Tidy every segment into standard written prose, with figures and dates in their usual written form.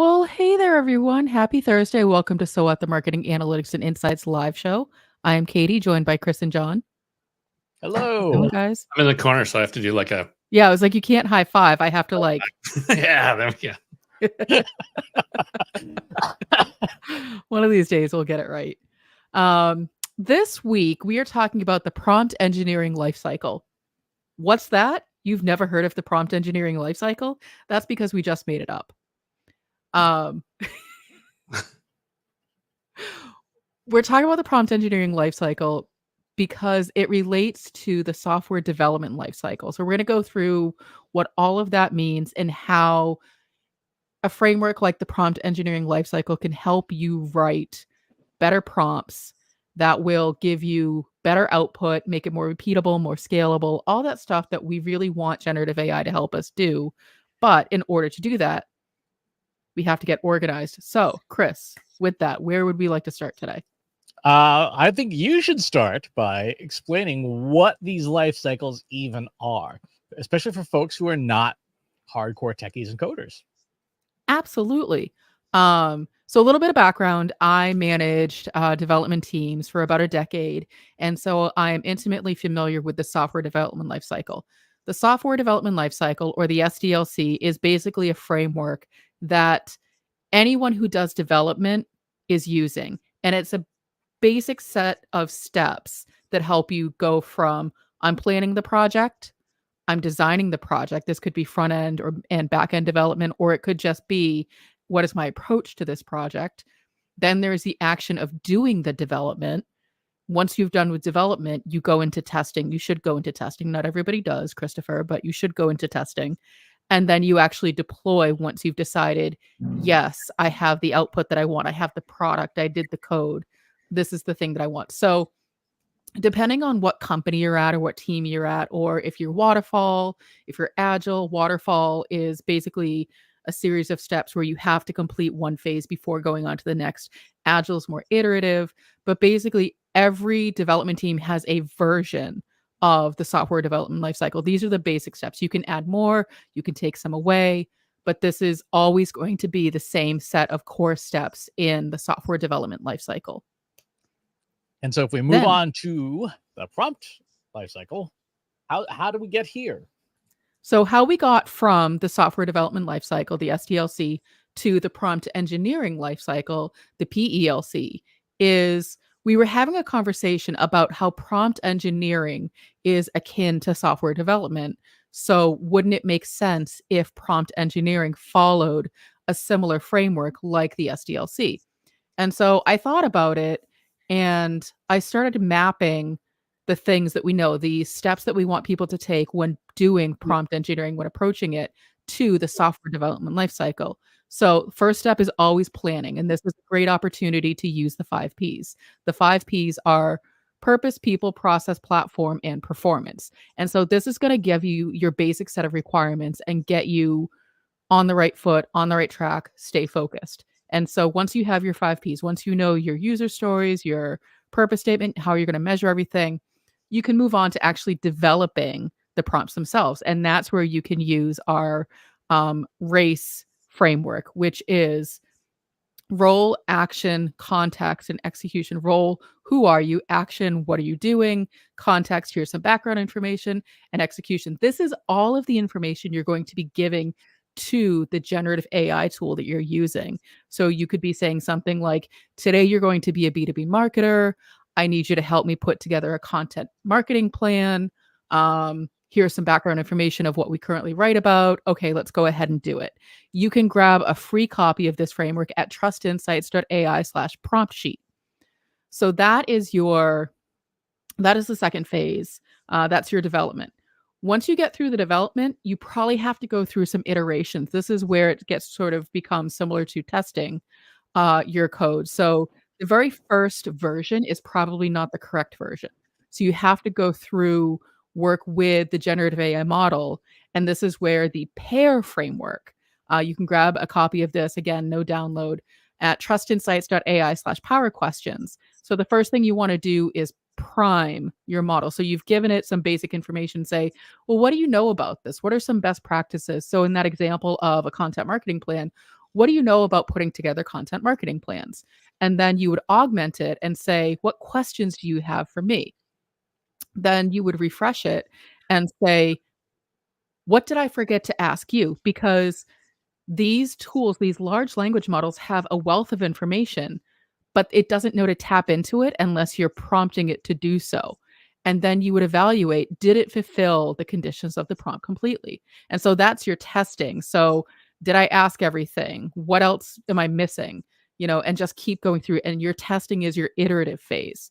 Well, hey there, everyone. Happy Thursday. Welcome to So What, the Marketing Analytics and Insights live show. I am Katie, joined by Chris and John. How's it going, Hello. guys? I'm in the corner, so I have to do like a Yeah, I was like, you can't high five. I have to yeah, there we go. one of these days we'll get it right. This week we are talking about the prompt engineering lifecycle. What's that? You've never heard of the prompt engineering lifecycle? That's because we just made it up. We're talking about the prompt engineering lifecycle because it relates to the software development lifecycle. So we're going to go through what all of that means and how a framework like the prompt engineering lifecycle can help you write better prompts that will give you better output, make it more repeatable, more scalable, all that stuff that we really want generative AI to help us do. But in order to do that, we have to get organized. So, Chris, with that, where would we like to start today? I think you should start by explaining what these life cycles even are, especially for folks who are not hardcore techies and coders. Absolutely. So a little bit of background, I managed development teams for about a decade. And so I am intimately familiar with the software development lifecycle. The software development lifecycle, or the SDLC, is basically a framework that anyone who does development is using. And it's a basic set of steps that help you go from I'm planning the project, I'm designing the project. This could be front end and back end development, or it could just be what is my approach to this project. Then there's the action of doing the development. Once you've done with development, you go into testing. You should go into testing. Not everybody does, Christopher, but you should go into testing. And then you actually deploy once you've decided, yes, I have the output that I want. I have the product. I did the code. This is the thing that I want. So depending on what company you're at or what team you're at, or if you're waterfall, if you're agile, waterfall is basically a series of steps where you have to complete one phase before going on to the next. Agile is more iterative, but basically every development team has a version of the software development lifecycle. These are the basic steps. You can add more, you can take some away, but this is always going to be the same set of core steps in the software development lifecycle. And so if we move on to the prompt lifecycle, how do we get here? So how we got from the software development lifecycle, the SDLC, to the prompt engineering lifecycle, the PELC, is we were having a conversation about how prompt engineering is akin to software development. So wouldn't it make sense if prompt engineering followed a similar framework like the SDLC? And so I thought about it and I started mapping the things that we know, the steps that we want people to take when doing prompt engineering, when approaching it, to the software development lifecycle. So first step is always planning. And this is a great opportunity to use the 5 Ps. The 5 Ps are purpose, people, process, platform, and performance. And so this is going to give you your basic set of requirements and get you on the right foot, on the right track, stay focused. And so once you have your 5 Ps, once you know your user stories, your purpose statement, how you're going to measure everything, you can move on to actually developing the prompts themselves. And that's where you can use our RACE framework, which is role, action, context, and execution. Role, who are you? Action, what are you doing? Context, here's some background information. And execution, this is all of the information you're going to be giving to the generative AI tool that you're using. So you could be saying something like, today you're going to be a B2B marketer. I need you to help me put together a content marketing plan. Here's some background information of what we currently write about. Okay, let's go ahead and do it. You can grab a free copy of this framework at trustinsights.ai/prompt sheet. So that is the second phase. That's your development. Once you get through the development, you probably have to go through some iterations. This is where it gets sort of becomes similar to testing your code. So the very first version is probably not the correct version. So you have to go through, work with the generative AI model. And this is where the pair framework, you can grab a copy of this, again, no download, at trustinsights.ai/power questions. So the first thing you want to do is prime your model. So you've given it some basic information, say, well, what do you know about this? What are some best practices? So in that example of a content marketing plan, what do you know about putting together content marketing plans? And then you would augment it and say, what questions do you have for me? Then you would refresh it and say, what did I forget to ask you? Because these tools, these large language models have a wealth of information, but it doesn't know to tap into it unless you're prompting it to do so. And then you would evaluate, did it fulfill the conditions of the prompt completely? And so that's your testing. So did I ask everything? What else am I missing? And just keep going through. And your testing is your iterative phase.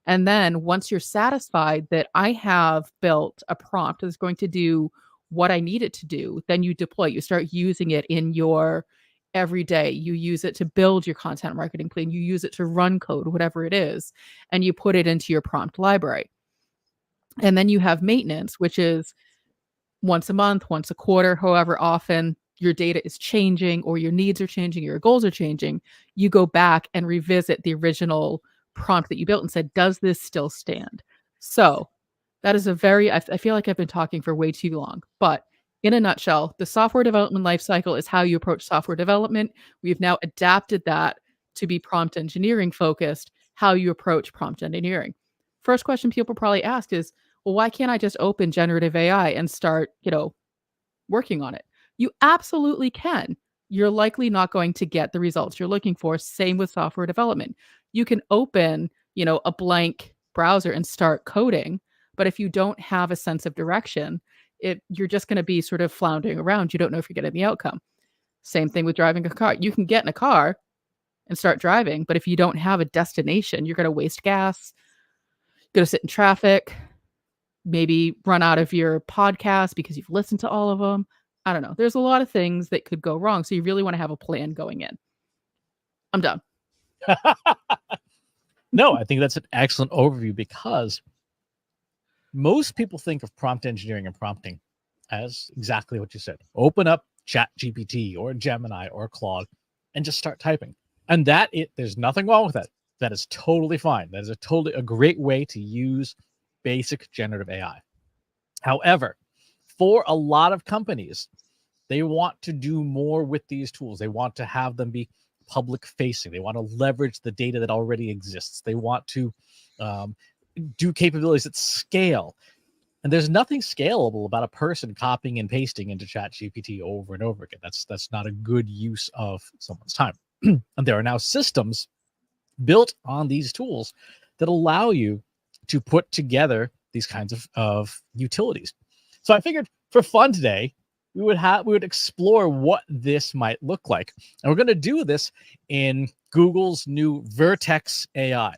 And then once you're satisfied that I have built a prompt that's going to do what I need it to do, then you deploy. You start using it in your every day. You use it to build your content marketing plan. You use it to run code, whatever it is, and you put it into your prompt library. And then you have maintenance, which is once a month, once a quarter, however often your data is changing or your needs are changing, your goals are changing. You go back and revisit the original prompt that you built and said, does this still stand? So that is I feel like I've been talking for way too long, but in a nutshell, the software development lifecycle is how you approach software development. We've now adapted that to be prompt engineering focused, how you approach prompt engineering. First question people probably ask is, well, why can't I just open generative AI and start, working on it? You absolutely can. You're likely not going to get the results you're looking for. Same with software development. You can open, a blank browser and start coding, but if you don't have a sense of direction, you're just going to be sort of floundering around. You don't know if you're getting the outcome. Same thing with driving a car. You can get in a car and start driving, but if you don't have a destination, you're going to waste gas, going to sit in traffic, maybe run out of your podcast because you've listened to all of them. I don't know. There's a lot of things that could go wrong. So you really want to have a plan going in. I'm done. No, I think that's an excellent overview because most people think of prompt engineering and prompting as exactly what you said. Open up ChatGPT or Gemini or Claude and just start typing. And there's nothing wrong with that. That is totally fine. That is a great way to use basic generative AI. However, for a lot of companies, they want to do more with these tools. They want to have them be public facing. They want to leverage the data that already exists. They want to do capabilities at scale. And there's nothing scalable about a person copying and pasting into ChatGPT over and over again. That's not a good use of someone's time. And there are now systems built on these tools that allow you to put together these kinds of utilities. So I figured for fun today, we would explore what this might look like. And we're going to do this in Google's new Vertex AI.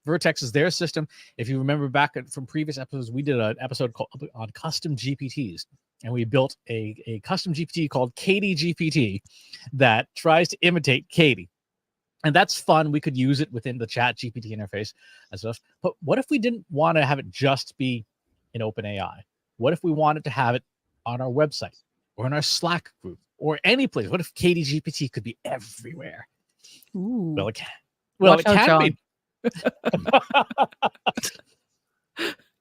Vertex is their system. If you remember back from previous episodes, we did an episode on custom GPTs. And we built a custom GPT called Katie GPT that tries to imitate Katie. And that's fun. We could use it within the Chat GPT interface and stuff. But what if we didn't want to have it just be in OpenAI? What if we wanted to have it on our website or in our Slack group or any place? What if Katie GPT could be everywhere? Ooh. Well, it can be.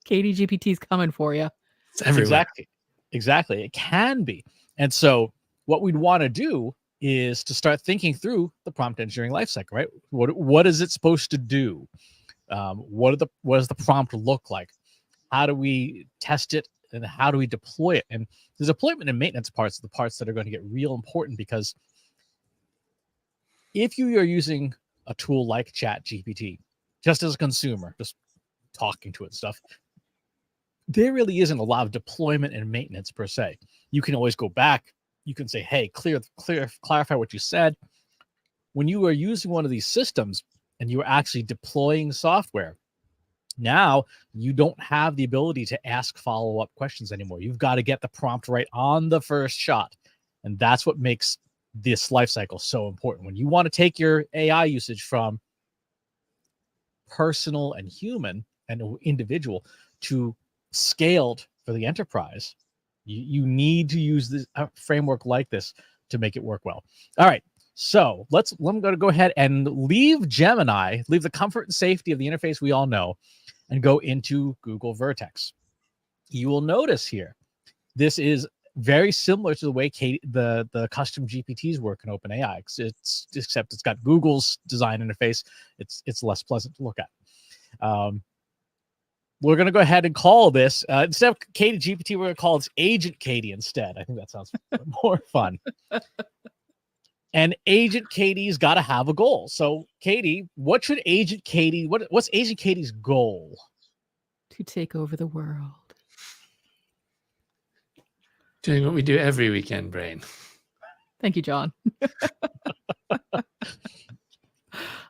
Katie GPT's coming for you. It's everywhere. Exactly. It can be. And so what we'd want to do is to start thinking through the prompt engineering lifecycle, right? What is it supposed to do? What does the prompt look like? How do we test it? And how do we deploy it? And the deployment and maintenance parts are the parts that are going to get real important, because if you are using a tool like ChatGPT, just as a consumer, just talking to it stuff, there really isn't a lot of deployment and maintenance per se. You can always go back. You can say, hey, clarify what you said. When you are using one of these systems and you are actually deploying software, now you don't have the ability to ask follow-up questions anymore. You've got to get the prompt right on the first shot. And that's what makes this lifecycle so important. When you want to take your AI usage from personal and human and individual to scaled for the enterprise, you need to use this framework like this to make it work well. All right. So I'm going to go ahead and leave Gemini, leave the comfort and safety of the interface we all know, and go into Google Vertex. You will notice here, this is very similar to the way the custom GPTs work in OpenAI. Except it's got Google's design interface. It's less pleasant to look at. We're going to go ahead and call this, instead of Katie GPT, we're going to call it Agent Katie instead. I think that sounds more fun. And Agent Katie's got to have a goal. So, Katie, what's Agent Katie's goal? To take over the world. Doing what we do every weekend, Brain. Thank you, John.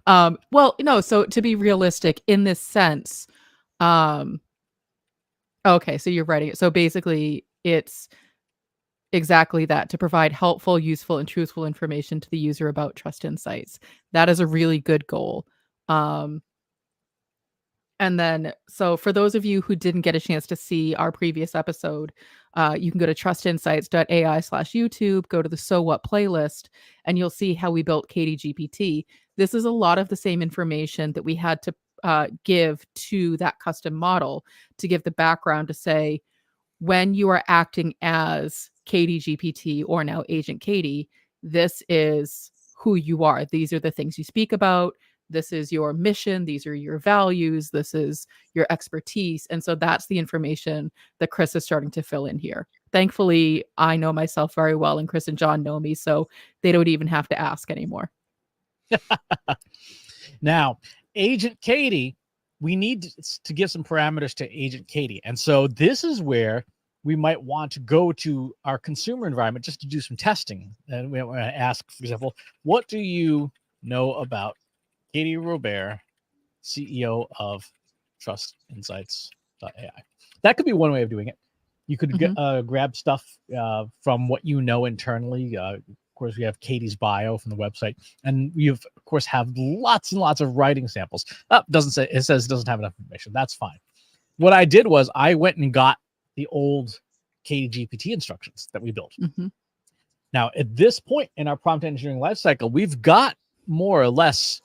Well, no, so to be realistic in this sense, okay, so you're writing it. So basically it's exactly that, to provide helpful, useful, and truthful information to the user about trust insights. That is a really good goal. And then, so for those of you who didn't get a chance to see our previous episode, you can go to trustinsights.ai/YouTube, go to the So What playlist, and you'll see how we built Katie GPT. This is a lot of the same information that we had to give to that custom model to give the background to say, when you are acting as Katie GPT or now Agent Katie, this is who you are. These are the things you speak about. This is your mission. These are your values. This is your expertise. And so that's the information that Chris is starting to fill in here. Thankfully, I know myself very well, and Chris and John know me, so they don't even have to ask anymore. Now, Agent Katie, we need to give some parameters to Agent Katie. And so this is where we might want to go to our consumer environment just to do some testing. And we want to ask, for example, what do you know about Katie Robert, CEO of TrustInsights.ai? That could be one way of doing it. You could grab stuff from what you know internally. Of course, we have Katie's bio from the website, and we of course have lots and lots of writing samples. It says it doesn't have enough information. That's fine. What I did was I went and got the old Katie GPT instructions that we built. Now, at this point in our prompt engineering lifecycle, we've got more or less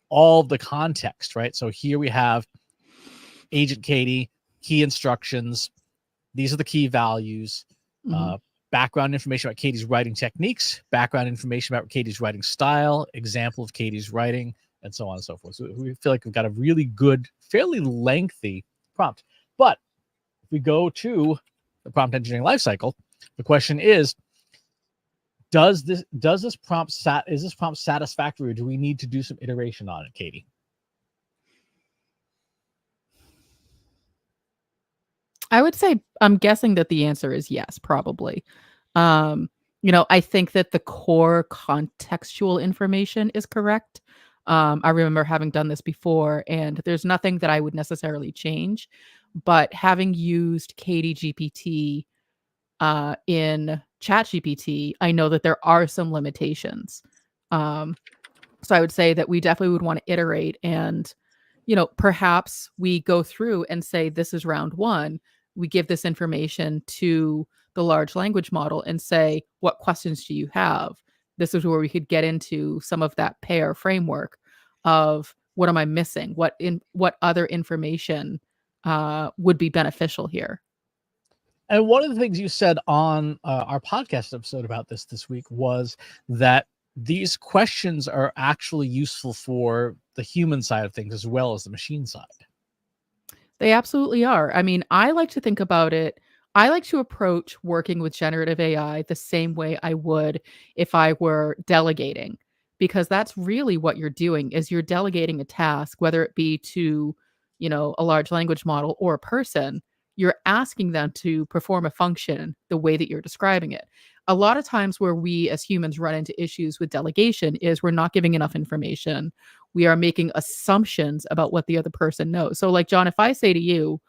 all the context, right? So here we have Agent Katie, key instructions. These are the key values, background information about Katie's writing techniques, background information about Katie's writing style, example of Katie's writing, and so on and so forth. So we feel like we've got a really good, fairly lengthy prompt. But if we go to the prompt engineering lifecycle, the question is, is this prompt satisfactory, or do we need to do some iteration on it, Katie? I would say, I'm guessing that the answer is yes, probably. I think that the core contextual information is correct. I remember having done this before, and there's nothing that I would necessarily change. But having used Katie GPT in ChatGPT, I know that there are some limitations. So I would say that we definitely would want to iterate, and perhaps we go through and say, this is round one. We give this information to the large language model and say, what questions do you have? This is where we could get into some of that pair framework of, what am I missing? What other information would be beneficial here? And one of the things you said on our podcast episode about this week was that these questions are actually useful for the human side of things as well as the machine side. They absolutely are. I mean, I like to think about it. I like to approach working with generative AI the same way I would if I were delegating, because that's really what you're doing, is you're delegating a task, whether it be to, a large language model or a person. You're asking them to perform a function the way that you're describing it. A lot of times where we as humans run into issues with delegation is we're not giving enough information. We are making assumptions about what the other person knows. So like, John, if I say to you,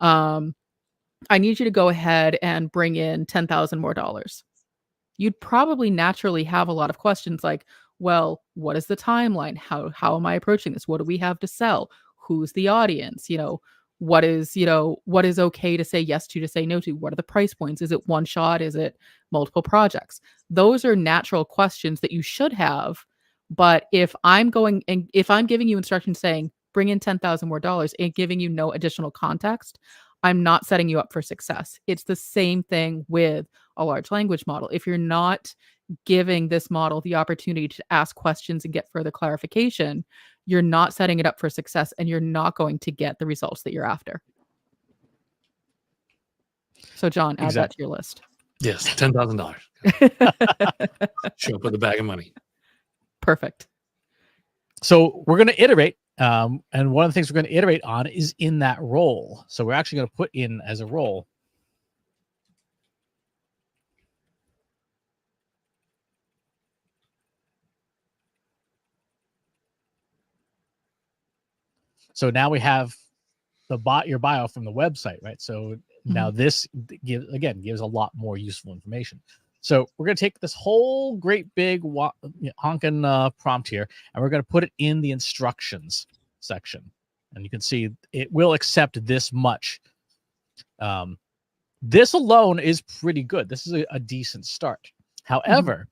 I need you to go ahead and bring in $10,000 more. You'd probably naturally have a lot of questions like, well, what is the timeline? How am I approaching this? What do we have to sell? Who's the audience? What is okay to say yes to say no to? What are the price points? Is it one shot? Is it multiple projects? Those are natural questions that you should have. But if I'm giving you instructions saying, bring in $10,000 more and giving you no additional context, I'm not setting you up for success. It's the same thing with a large language model. If you're not giving this model the opportunity to ask questions and get further clarification, you're not setting it up for success, and you're not going to get the results that you're after. So, John, add that to your list. Yes, $10,000. Show up with a bag of money. Perfect. So we're going to iterate. And one of the things we're going to iterate on is in that role. So we're actually going to put in as a role. So now we have your bio from the website, right? So now this gives a lot more useful information. So we're going to take this whole great big honkin' prompt here, and we're going to put it in the instructions section. And you can see it will accept this much. This alone is pretty good. This is a decent start. However,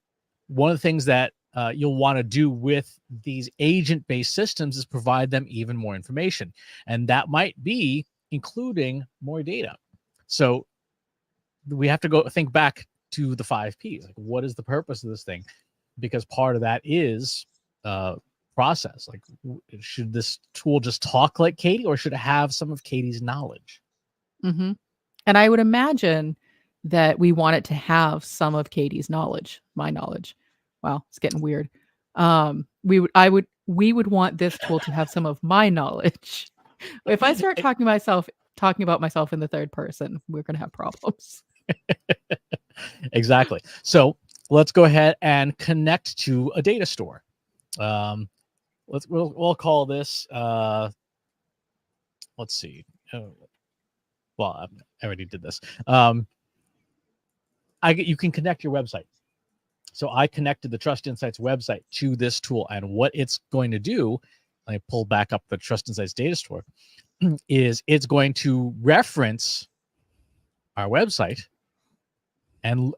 one of the things that you'll want to do with these agent-based systems is provide them even more information. And that might be including more data. So we have to go think back to the 5 Ps. Like, what is the purpose of this thing? Because part of that is process. Like, should this tool just talk like Katie, or should it have some of Katie's knowledge? And I would imagine that we want it to have some of Katie's knowledge, my knowledge. Wow, it's getting weird. We would want this tool to have some of my knowledge. If I start talking about myself in the third person, we're going to have problems. Exactly. So let's go ahead and connect to a data store. We'll call this. Let's see. Well, I already did this. You can connect your website. So I connected the Trust Insights website to this tool, and what it's going to do, let me pull back up the Trust Insights data store, is it's going to reference our website, and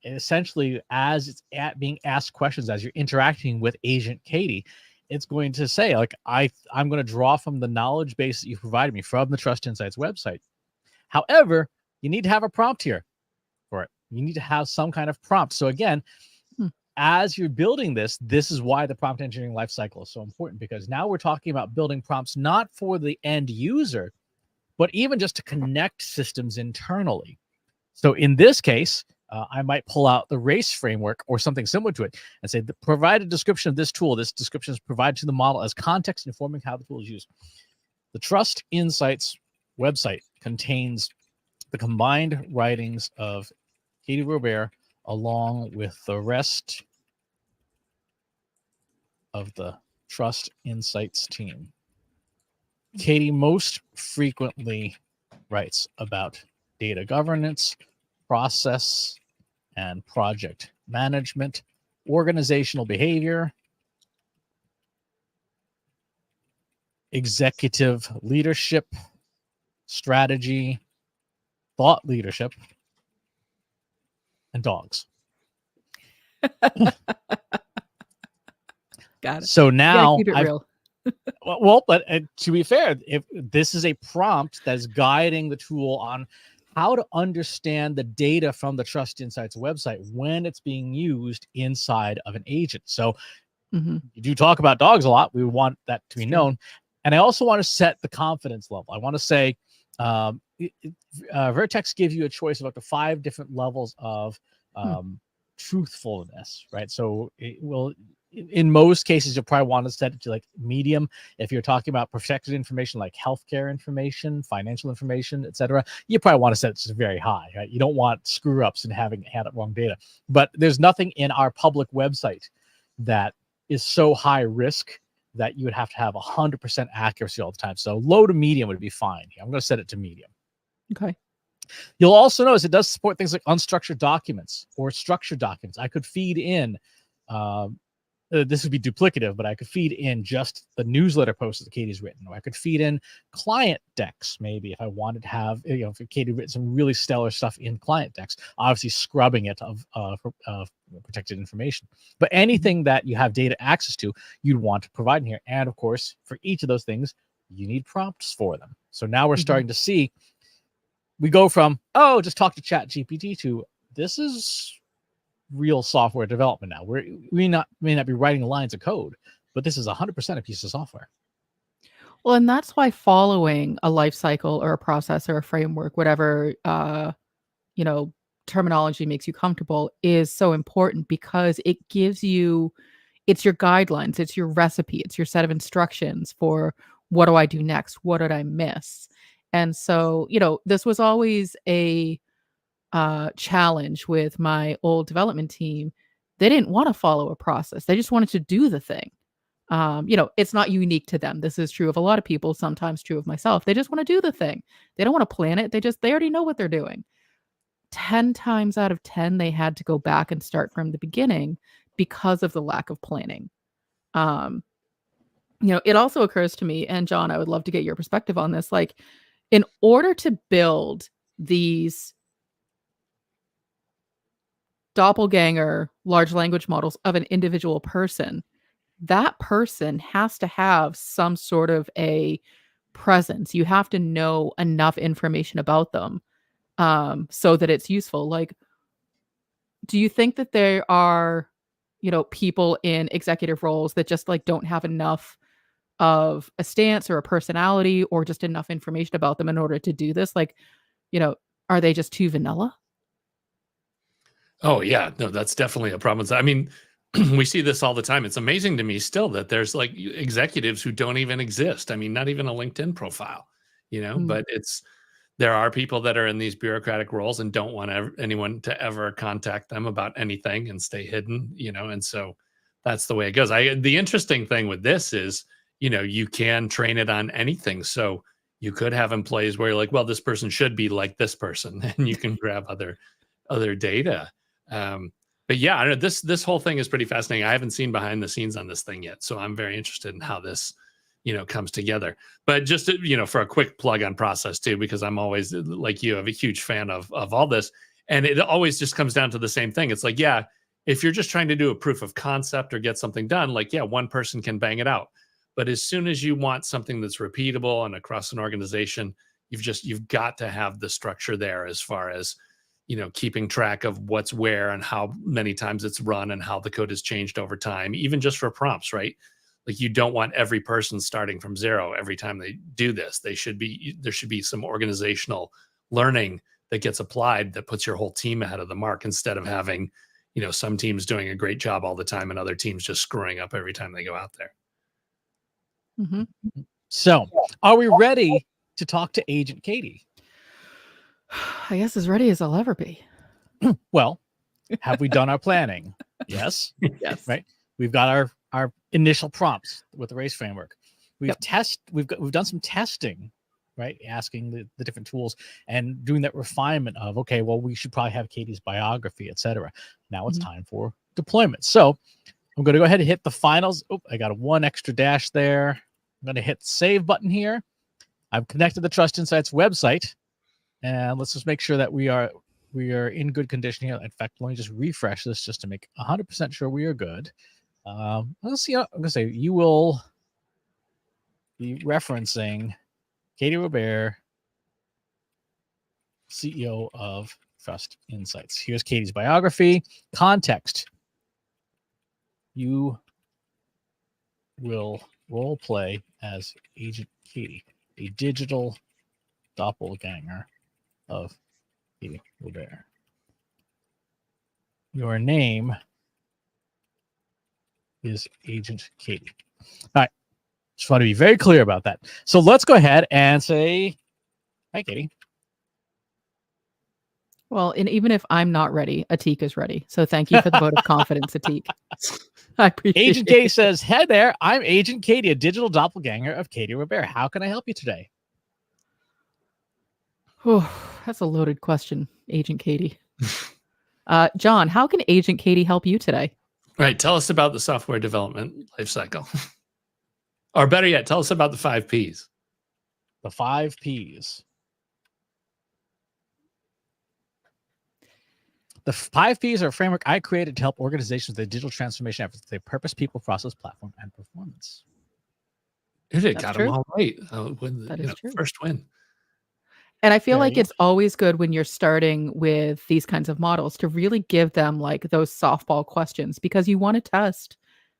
essentially, as it's being asked questions, as you're interacting with Agent Katie, it's going to say, like, I'm going to draw from the knowledge base that you provided me from the Trust Insights website. However, you need to have a prompt here for it. You need to have some kind of prompt. So again, as you're building this is why the prompt engineering lifecycle is so important, because now we're talking about building prompts not for the end user, but even just to connect systems internally. So in this case, I might pull out the RACE framework or something similar to it and say, provide a description of this tool. This description is provided to the model as context informing how the tool is used. The Trust Insights website contains the combined writings of Katie Robert along with the rest of the Trust Insights team. Katie most frequently writes about data governance, process and project management, organizational behavior, executive leadership, strategy, thought leadership, and dogs. Got it. So now, keep it real. Well, but to be fair, if this is a prompt that's guiding the tool on how to understand the data from the Trust Insights website when it's being used inside of an agent. So you do talk about dogs a lot. We want that to be known. And I also want to set the confidence level. I want to say, Vertex gives you a choice of up to 5 different levels of truthfulness, right? So it will, in most cases, you'll probably want to set it to like medium. If you're talking about protected information like healthcare information, financial information, etc., you probably want to set it to very high, right? You don't want screw ups and having had wrong data. But there's nothing in our public website that is so high risk that you would have to have 100% accuracy all the time. So low to medium would be fine. I'm going to set it to medium. Okay. You'll also notice it does support things like unstructured documents or structured documents. I could feed in, this would be duplicative, but I could feed in just the newsletter posts that Katie's written, or I could feed in client decks, maybe if I wanted to have, if Katie written some really stellar stuff in client decks, obviously scrubbing it of protected information. But anything that you have data access to, you'd want to provide in here. And of course, for each of those things, you need prompts for them. So now we're starting to see, we go from, just talk to Chat GPT to, this is real software development now. We may not be writing lines of code, but this is 100% a piece of software. Well, and that's why following a life cycle or a process or a framework, whatever terminology makes you comfortable, is so important, because it gives you, it's your guidelines, it's your recipe, it's your set of instructions for what do I do next? What did I miss? And so, this was always a challenge with my old development team. They didn't want to follow a process. They just wanted to do the thing. It's not unique to them. This is true of a lot of people, sometimes true of myself. They just want to do the thing. They don't want to plan it. They already know what they're doing. 10 times out of 10, they had to go back and start from the beginning because of the lack of planning. It also occurs to me, and John, I would love to get your perspective on this. Like, in order to build these doppelganger large language models of an individual person, that person has to have some sort of a presence. You have to know enough information about them so that it's useful. Like, do you think that there are, people in executive roles that just like don't have enough of a stance or a personality or just enough information about them in order to do this? Like, are they just too vanilla? Oh yeah, no, that's definitely a problem. I mean, we see this all the time. It's amazing to me still that there's like executives who don't even exist. I mean, not even a LinkedIn profile, but there are people that are in these bureaucratic roles and don't want anyone to ever contact them about anything and stay hidden, and so that's the way it goes. The interesting thing with this is, you can train it on anything. So you could have employees where you're like, well, this person should be like this person, and you can grab other data. But yeah, I don't know, this whole thing is pretty fascinating. I haven't seen behind the scenes on this thing yet, so I'm very interested in how this, comes together. But just to, for a quick plug on process too, because I'm always like you, I'm a huge fan of all this, and it always just comes down to the same thing. It's like, yeah, if you're just trying to do a proof of concept or get something done, like, yeah, one person can bang it out. But as soon as you want something that's repeatable and across an organization, you've got to have the structure there as far as, keeping track of what's where and how many times it's run and how the code has changed over time, even just for prompts, right? Like, you don't want every person starting from zero every time they do this. There should be some organizational learning that gets applied that puts your whole team ahead of the mark, instead of having, some teams doing a great job all the time and other teams just screwing up every time they go out there. Mm-hmm. So, are we ready to talk to Agent Katie? I guess as ready as I'll ever be. Well, have we done our planning? Yes. Yes. Right. We've got our initial prompts with the race framework. We've done some testing, right? Asking the different tools and doing that refinement of, okay, well, we should probably have Katie's biography, etc. Now it's time for deployment. So I'm going to go ahead and hit the finals. Oh, I got one extra dash there. I'm going to hit the save button here. I've connected the Trust Insights website. And let's just make sure that we are in good condition here. In fact, let me just refresh this just to make 100% sure we are good. Let's see. I'm going to say you will be referencing Katie Robert, CEO of Trust Insights. Here's Katie's biography. Context. You will role play as Agent Katie, a digital doppelganger of Katie Robert. Your name is Agent Katie. All right. Just want to be very clear about that. So let's go ahead and say, hi, Katie. Well, and even if I'm not ready, Atik is ready. So thank you for the vote of confidence, Atik. I appreciate Agent Katie says, hey there, I'm Agent Katie, a digital doppelganger of Katie Robert. How can I help you today? Oh, that's a loaded question, Agent Katie. John, how can Agent Katie help you today? Right. Tell us about the software development lifecycle. Or better yet, tell us about the 5 Ps. The 5 Ps. The 5 Ps are a framework I created to help organizations with their digital transformation efforts with their purpose, people, process, platform, and performance. It got them all right. That is true. First win. And I feel There like you it's always good when you're starting with these kinds of models to really give them like those softball questions, because you want to test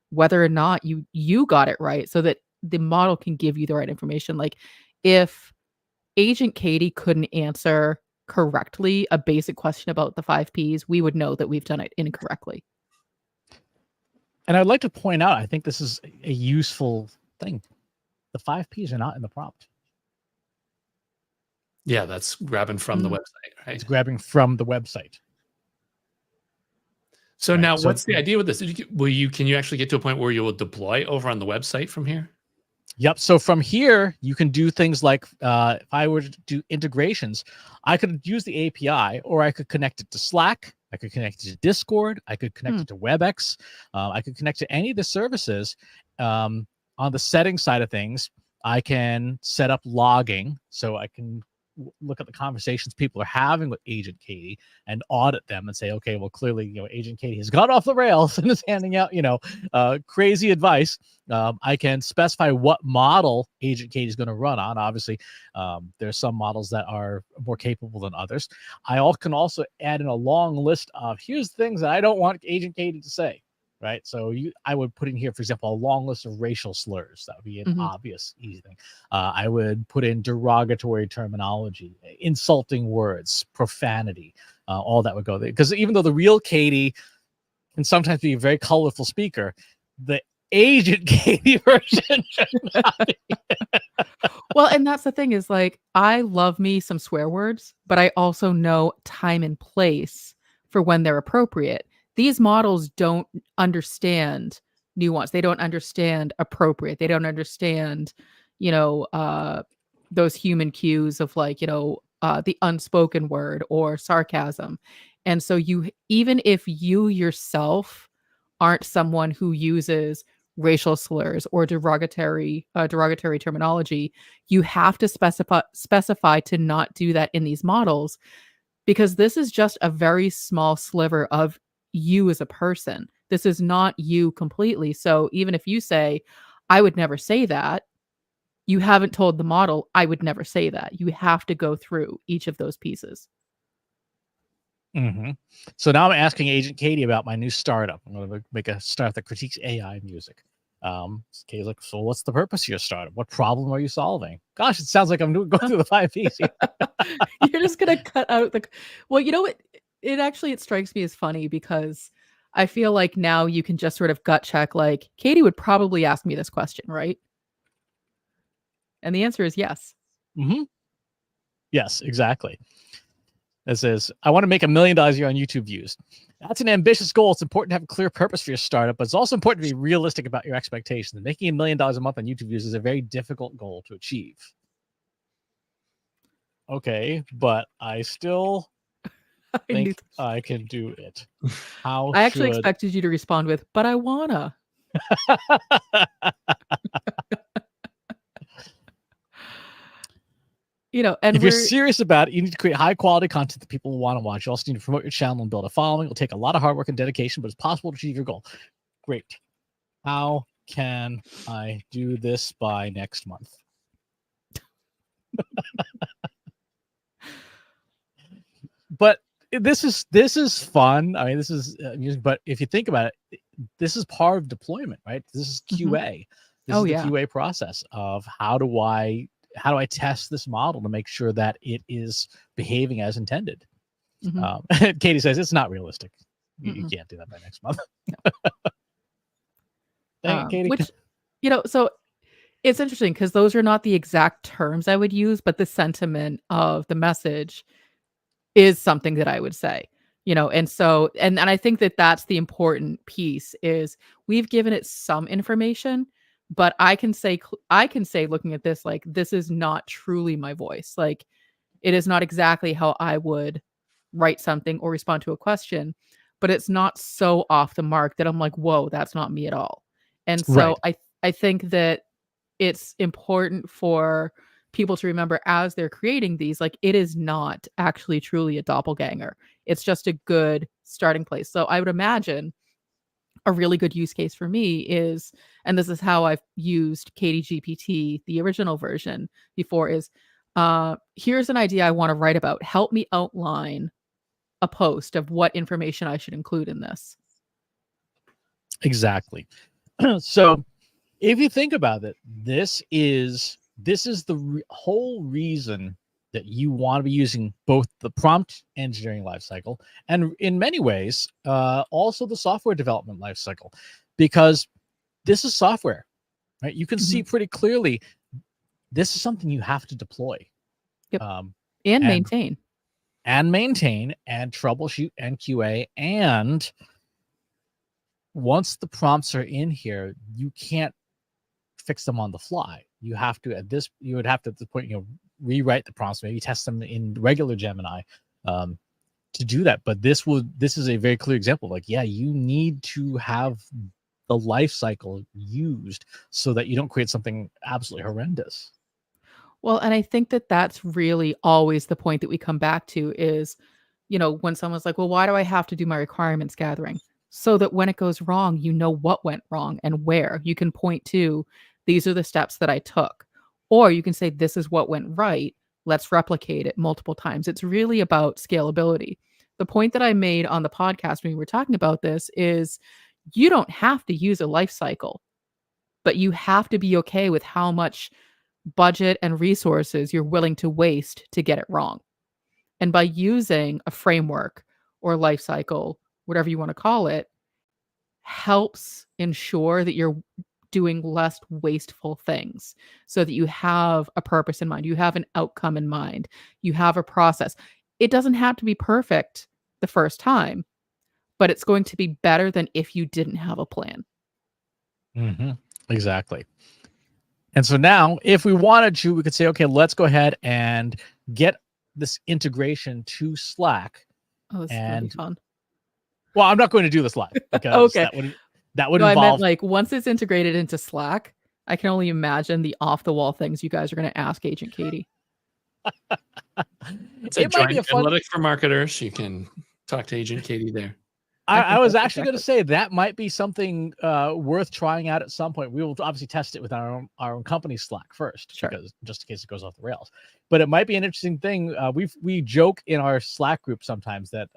whether or not you got it right so that the model can give you the right information. Like if Agent Katie couldn't answer correctly a basic question about the 5 Ps, we would know that we've done it incorrectly. And I'd like to point out, I think this is a useful thing. The 5 Ps are not in the prompt. Yeah, that's grabbing from the Mm. website, right? It's grabbing from the website. So Right, now, so- what's the idea with this? Can you actually get to a point where you will deploy over on the website from here? Yep. So from here, you can do things like if I were to do integrations, I could use the API, or I could connect it to Slack. I could connect it to Discord. I could connect it to WebEx. I could connect to any of the services. On the settings side of things, I can set up logging, so I can look at the conversations people are having with Agent Katie and audit them and say, okay, well, clearly, Agent Katie has got off the rails and is handing out, crazy advice. I can specify what model Agent Katie is going to run on. Obviously, there's some models that are more capable than others. I can also add in a long list of here's things that I don't want Agent Katie to say. Right. So I would put in here, for example, a long list of racial slurs. That would be an obvious, easy thing. I would put in derogatory terminology, insulting words, profanity, all that would go there. Because even though the real Katie can sometimes be a very colorful speaker, the Agent Katie version should not be. Well, and that's the thing is like, I love me some swear words, but I also know time and place for when they're appropriate. These models don't understand nuance. They don't understand appropriate. They don't understand, those human cues of like, the unspoken word or sarcasm. And so even if you yourself aren't someone who uses racial slurs or derogatory terminology, you have to specify to not do that in these models, because this is just a very small sliver of you as a person. This is not you completely. So even if you say, I would never say that, you haven't told the model, I would never say that. You have to go through each of those pieces. Mm-hmm. So now I'm asking Agent Katie about my new startup. I'm going to make a startup that critiques AI music. Katie's like, so what's the purpose of your startup? What problem are you solving? Gosh, it sounds like I'm going through the 5 Ps here. You're just going to cut out well, you know what? It strikes me as funny because I feel like now you can just sort of gut check, like, Katie would probably ask me this question, right? And the answer is yes. Mm-hmm. Yes, exactly. It says, I want to make $1 million a year on YouTube views. That's an ambitious goal. It's important to have a clear purpose for your startup, but it's also important to be realistic about your expectations. And making $1 million a month on YouTube views is a very difficult goal to achieve. Okay, but I still think I can do it. How I actually expected you to respond with, but I wanna. And if you're serious about it, you need to create high quality content that people want to watch. You also need to promote your channel and build a following. It'll take a lot of hard work and dedication, but it's possible to achieve your goal. Great. How can I do this by next month? But this is fun. I mean, this is music, but if you think about it, this is part of deployment, right? This is QA. This is the QA process of how do I test this model to make sure that it is behaving as intended. Katie says it's not realistic. You can't do that by next month. Dang it, Katie. Which, so it's interesting because those are not the exact terms I would use, but the sentiment of the message is something that I would say, and so, and I think that that's the important piece is we've given it some information, but I can say looking at this, like, this is not truly my voice. Like, it is not exactly how I would write something or respond to a question, but it's not so off the mark that I'm like, whoa, that's not me at all. And so I think that it's important for people to remember as they're creating these, like, it is not actually truly a doppelganger. It's just a good starting place. So I would imagine a really good use case for me is, and this is how I've used Katie GPT, the original version before, is Here's an idea I want to write about. Help me outline a post of what information I should include in this. Exactly. So if you think about it, this is the whole reason that you want to be using both the prompt engineering lifecycle and in many ways also the software development lifecycle, because this is software, right? You can see pretty clearly this is something you have to deploy. Yep. And maintain and troubleshoot and QA. And once the prompts are in here, you can't fix them on the fly. You have to at this point, rewrite the prompts, maybe test them in regular Gemini to do that. But this is a very clear example. Like, yeah, you need to have the life cycle used so that you don't create something absolutely horrendous. Well, and I think that that's really always the point that we come back to is, when someone's like, well, why do I have to do my requirements gathering? So that when it goes wrong, you know what went wrong and where. You can point to, these are the steps that I took. Or you can say, this is what went right. Let's replicate it multiple times. It's really about scalability. The point that I made on the podcast when we were talking about this is you don't have to use a life cycle, but you have to be okay with how much budget and resources you're willing to waste to get it wrong. And by using a framework or life cycle, whatever you want to call it, helps ensure that you're doing less wasteful things so that you have a purpose in mind, you have an outcome in mind, you have a process. It doesn't have to be perfect the first time, but it's going to be better than if you didn't have a plan. Exactly. And so now, if we wanted to, we could say, okay, let's go ahead and get this integration to Slack. Oh, this is really fun. Well, I'm not going to do this live because okay. that would no, involve. I meant like once it's integrated into Slack, I can only imagine the off-the-wall things you guys are going to ask Agent Katie. It's a joint analytics for marketers. You can talk to Agent Katie there. I was actually going to say that might be something worth trying out at some point. We will obviously test it with our own company Slack first, because just in case it goes off the rails. But it might be an interesting thing. We joke in our Slack group sometimes that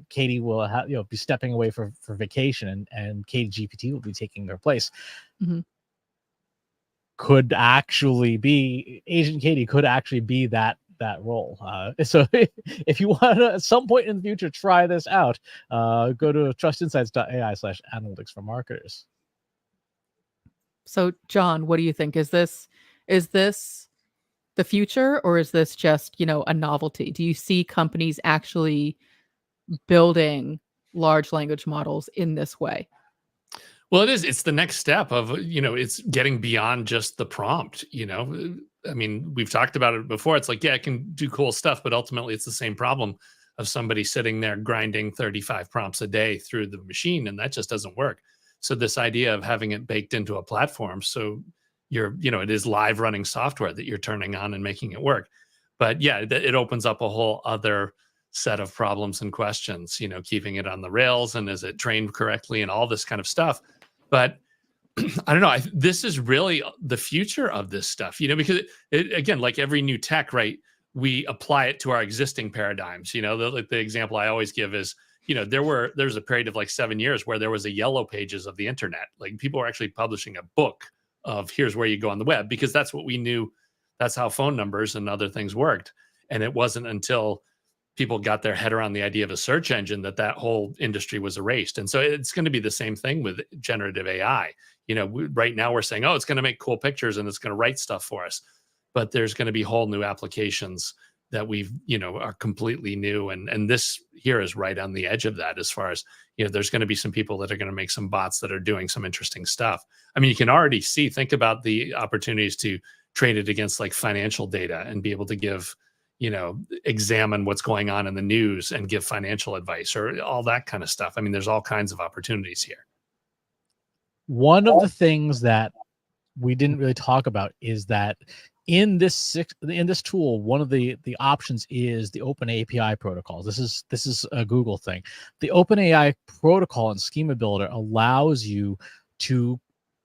Katie will be stepping away for vacation, and Katie GPT will be taking her place. Could actually be Agent Katie could actually be that role. So if you want to at some point in the future try this out, go to trustinsights.ai/analytics for marketers. So John, what do you think? Is this the future, or is this just, a novelty? Do you see companies actually building large language models in this way? Well, it's the next step of, it's getting beyond just the prompt, I mean, we've talked about it before. It's like, yeah, it can do cool stuff, but ultimately it's the same problem of somebody sitting there grinding 35 prompts a day through the machine, and that just doesn't work. So this idea of having it baked into a platform, so it is live running software that you're turning on and making it work. But yeah, it opens up a whole other set of problems and questions, keeping it on the rails, and is it trained correctly and all this kind of stuff. But I don't know. This is really the future of this stuff, because again, like every new tech, right? We apply it to our existing paradigms. The example I always give is, there's a period of like 7 years where there was a yellow pages of the internet. Like people were actually publishing a book of here's where you go on the web, because that's what we knew. That's how phone numbers and other things worked. And it wasn't until people got their head around the idea of a search engine that whole industry was erased. And so it's going to be the same thing with generative AI. Right now we're saying, oh, it's going to make cool pictures and it's going to write stuff for us. But there's going to be whole new applications that are completely new. And this here is right on the edge of that, as far as, there's going to be some people that are going to make some bots that are doing some interesting stuff. I mean, you can already think about the opportunities to trade it against like financial data and be able to give, examine what's going on in the news and give financial advice or all that kind of stuff. I mean, there's all kinds of opportunities here. One of the things that we didn't really talk about is that in this tool, one of the options is the Open API protocols. This is a Google thing. The Open AI protocol and Schema Builder allows you to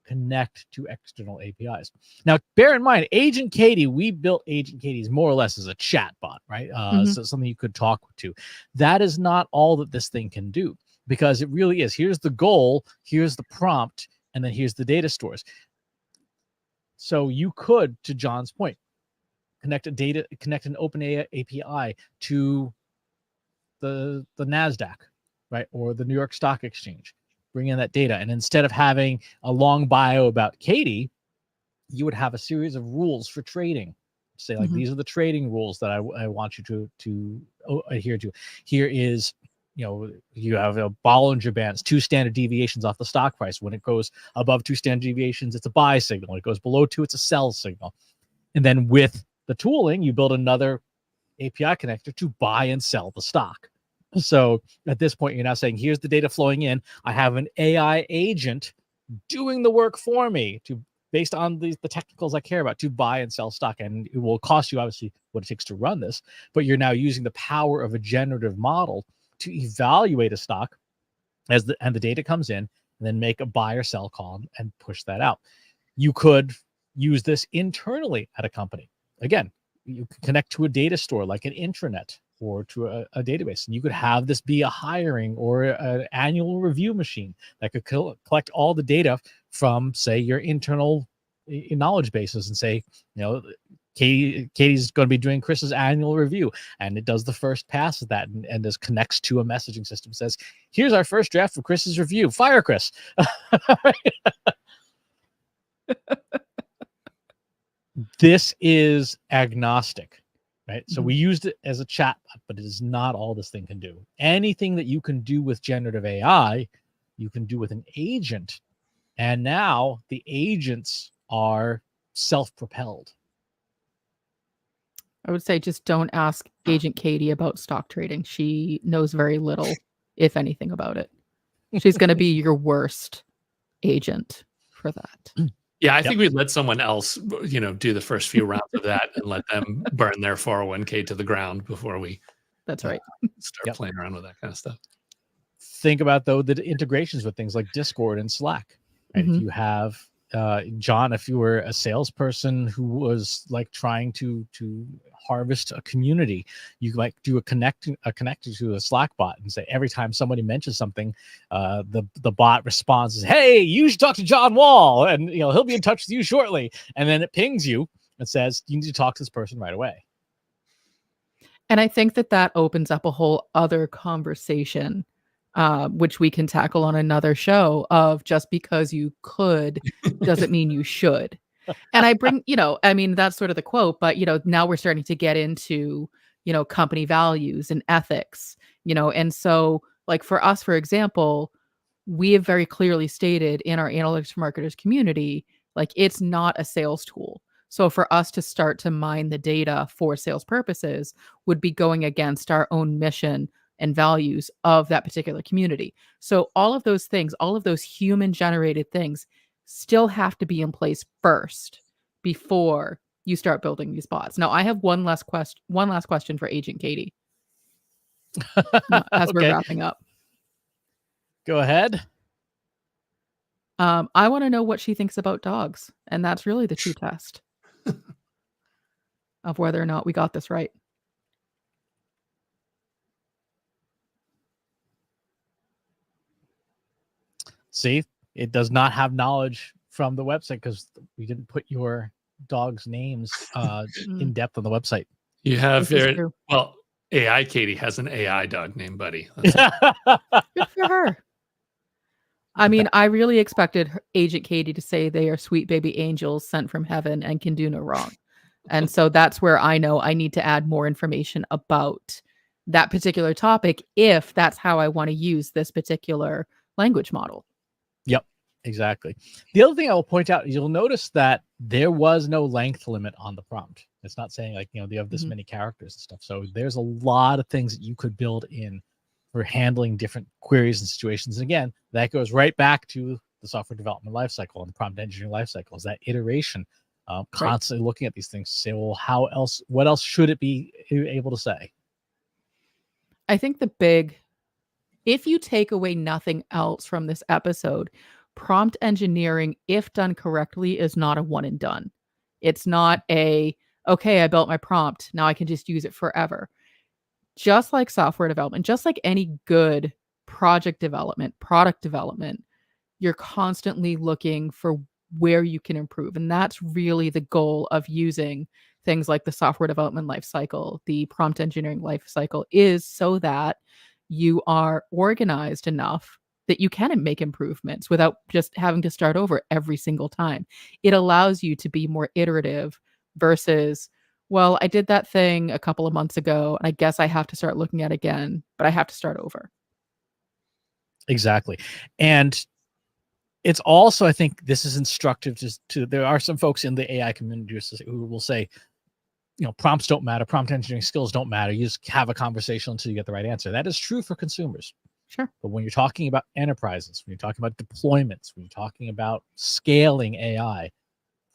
connect to external APIs. Now, bear in mind, Agent Katie, we built Agent Katie's more or less as a chat bot, right? So something you could talk to. That is not all that this thing can do, because it really is. Here's the goal, here's the prompt, and then here's the data stores. So you could, to John's point, connect an OpenAI API to the NASDAQ, right? Or the New York Stock Exchange. Bring in that data. And instead of having a long bio about Katie, you would have a series of rules for trading. Say, like, these are the trading rules that I want you to adhere to. Here is, you have a Bollinger Bands, 2 standard deviations off the stock price. When it goes above 2 standard deviations, it's a buy signal. When it goes below 2, it's a sell signal. And then with the tooling, you build another API connector to buy and sell the stock. So at this point, you're now saying, here's the data flowing in. I have an AI agent doing the work for me based on the technicals I care about, to buy and sell stock. And it will cost you, obviously, what it takes to run this, but you're now using the power of a generative model to evaluate a stock and the data comes in, and then make a buy or sell call and push that out. You could use this internally at a company. Again, you can connect to a data store like an intranet or to a database, and you could have this be a hiring or an annual review machine that could collect all the data from, say, your internal knowledge bases and say, Katie's going to be doing Chris's annual review, and it does the first pass of that and this connects to a messaging system, says, here's our first draft of Chris's review, fire Chris. This is agnostic, right? So we used it as a chat, but it is not all this thing can do. Anything that you can do with generative AI, you can do with an agent. And now the agents are self-propelled. I would say just don't ask Agent Katie about stock trading. She knows very little, if anything, about it. She's going to be your worst agent for that. Yeah, I think we'd let someone else, do the first few rounds of that and let them burn their 401k to the ground before we That's right. start playing around with that kind of stuff. Think about, though, the integrations with things like Discord and Slack. Right? If you have, John, if you were a salesperson who was like trying to harvest a community, you might do a connector to a Slack bot and say, every time somebody mentions something, the bot responds, hey, you should talk to John Wall, and he'll be in touch with you shortly. And then it pings you and says, you need to talk to this person right away. And I think that opens up a whole other conversation, which we can tackle on another show, of just because you could doesn't mean you should. And I bring, that's sort of the quote, but, now we're starting to get into, company values and ethics, and so, like, for us, for example, we have very clearly stated in our analytics for marketers community, like, it's not a sales tool. So for us to start to mine the data for sales purposes would be going against our own mission and values of that particular community. So all of those things, all of those human generated things still have to be in place first before you start building these bots. Now, I have one last question for Agent Katie as we're wrapping up. Go ahead. I want to know what she thinks about dogs, and that's really the true test of whether or not we got this right. See, it does not have knowledge from the website because we didn't put your dog's names in depth on the website. You have AI Katie has an AI dog named Buddy. Good for her. I mean, I really expected Agent Katie to say they are sweet baby angels sent from heaven and can do no wrong. And so that's where I know I need to add more information about that particular topic if that's how I want to use this particular language model. Yep, exactly. The other thing I will point out, you'll notice that there was no length limit on the prompt. It's not saying like, you have this many characters and stuff. So there's a lot of things that you could build in for handling different queries and situations. And again, that goes right back to the software development lifecycle and the prompt engineering lifecycle, is that iteration, constantly looking at these things to say, well, what else should it be able to say? I think if you take away nothing else from this episode, prompt engineering, if done correctly, is not a one and done. It's not okay, I built my prompt, now I can just use it forever. Just like software development, just like any good project development, product development, you're constantly looking for where you can improve. And that's really the goal of using things like the software development life cycle, the prompt engineering life cycle, is so that you are organized enough that you can make improvements without just having to start over every single time. It allows you to be more iterative versus, well, I did that thing a couple of months ago, and I guess I have to start looking at it again, but I have to start over. Exactly. And it's also, I think this is instructive to there are some folks in the AI community who will say, prompts don't matter. Prompt engineering skills don't matter. You just have a conversation until you get the right answer. That is true for consumers. Sure. But when you're talking about enterprises, when you're talking about deployments, when you're talking about scaling AI,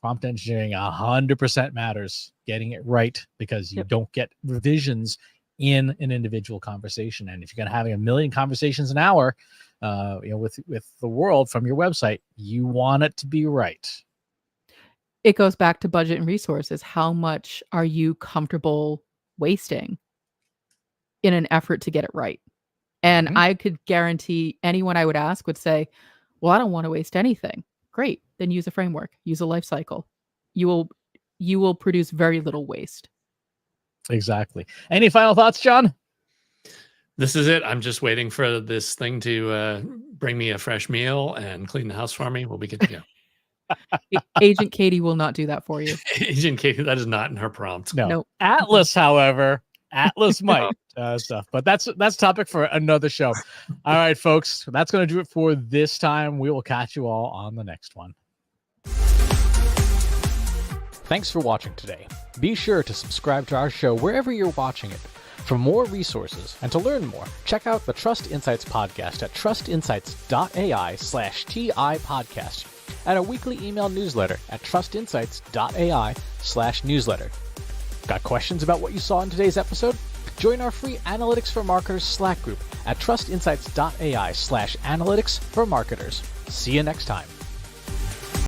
prompt engineering 100% matters, getting it right, because you don't get revisions in an individual conversation. And if you're going to having 1 million conversations an hour, with the world from your website, you want it to be right. It goes back to budget and resources. How much are you comfortable wasting in an effort to get it right? And I could guarantee anyone I would ask would say, well, I don't want to waste anything. Great. Then use a framework, use a life cycle. You will produce very little waste. Exactly. Any final thoughts, John? This is it. I'm just waiting for this thing to bring me a fresh meal and clean the house for me. We'll be good to go. Agent Katie will not do that for you. Agent Katie, that is not in her prompt. No. Nope. Atlas, however, might stuff. But that's topic for another show. All right, folks, that's going to do it for this time. We will catch you all on the next one. Thanks for watching today. Be sure to subscribe to our show wherever you're watching it. For more resources and to learn more, check out the Trust Insights podcast at trustinsights.ai/TI podcast and a weekly email newsletter at trustinsights.ai/newsletter. Got questions about what you saw in today's episode? Join our free Analytics for Marketers Slack group at trustinsights.ai/analytics for marketers. See you next time.